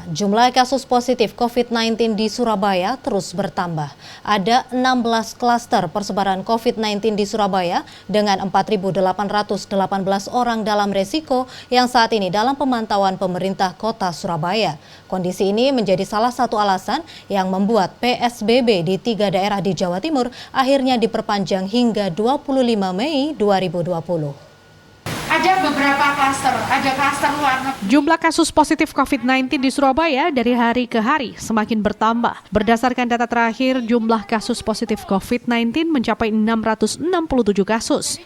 Jumlah kasus positif COVID-19 di Surabaya terus bertambah. Ada 16 klaster persebaran COVID-19 di Surabaya dengan 4.818 orang dalam resiko yang saat ini dalam pemantauan pemerintah kota Surabaya. Kondisi ini menjadi salah satu alasan yang membuat PSBB di 3 daerah di Jawa Timur akhirnya diperpanjang hingga 25 Mei 2020. Ada beberapa klaster, ada klaster luar negeri. Jumlah kasus positif COVID-19 di Surabaya dari hari ke hari semakin bertambah. Berdasarkan data terakhir, jumlah kasus positif COVID-19 mencapai 667 kasus.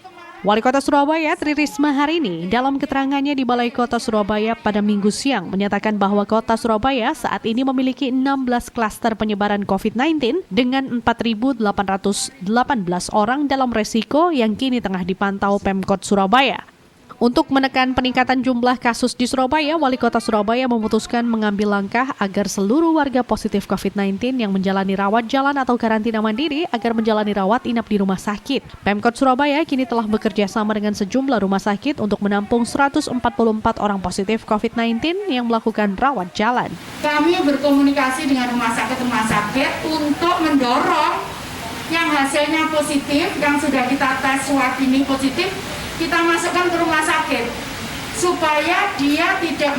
Wali Kota Surabaya Tri Risma hari ini dalam keterangannya di Balai Kota Surabaya pada Minggu siang menyatakan bahwa Kota Surabaya saat ini memiliki 16 klaster penyebaran COVID-19 dengan 4.818 orang dalam resiko yang kini tengah dipantau Pemkot Surabaya. Untuk menekan peningkatan jumlah kasus di Surabaya, Wali Kota Surabaya memutuskan mengambil langkah agar seluruh warga positif COVID-19 yang menjalani rawat jalan atau karantina mandiri agar menjalani rawat inap di rumah sakit. Pemkot Surabaya kini telah bekerja sama dengan sejumlah rumah sakit untuk menampung 144 orang positif COVID-19 yang melakukan rawat jalan. Kami berkomunikasi dengan rumah sakit untuk mendorong yang hasilnya positif, yang sudah kita tes swab ini positif, kita masukkan ke rumah sakit supaya dia tidak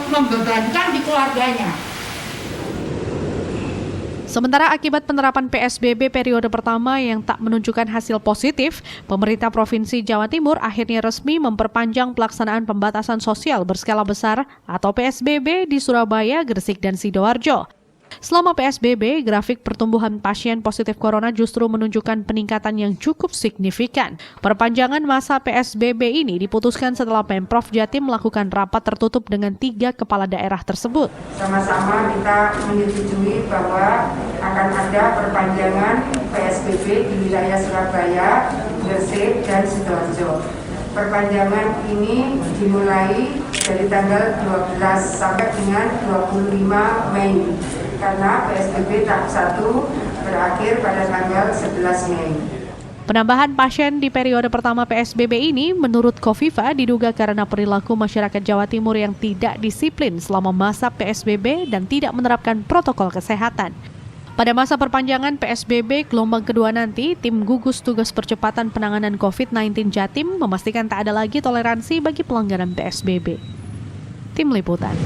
membebankan di keluarganya. Sementara akibat penerapan PSBB periode pertama yang tak menunjukkan hasil positif, pemerintah Provinsi Jawa Timur akhirnya resmi memperpanjang pelaksanaan pembatasan sosial berskala besar atau PSBB di Surabaya, Gresik, dan Sidoarjo. Selama PSBB, grafik pertumbuhan pasien positif corona justru menunjukkan peningkatan yang cukup signifikan. Perpanjangan masa PSBB ini diputuskan setelah Pemprov Jatim melakukan rapat tertutup dengan 3 kepala daerah tersebut. Sama-sama kita menyetujui bahwa akan ada perpanjangan PSBB di wilayah Surabaya, Gresik, dan Sidoarjo. Perpanjangan ini dimulai dari tanggal 12 sampai dengan 25 Mei. Karena PSBB tahap 1 berakhir pada tanggal 11 Mei. Penambahan pasien di periode pertama PSBB ini menurut Kofifa diduga karena perilaku masyarakat Jawa Timur yang tidak disiplin selama masa PSBB dan tidak menerapkan protokol kesehatan. Pada masa perpanjangan PSBB gelombang kedua nanti, tim gugus tugas percepatan penanganan COVID-19 Jatim memastikan tak ada lagi toleransi bagi pelanggaran PSBB. Tim Liputan.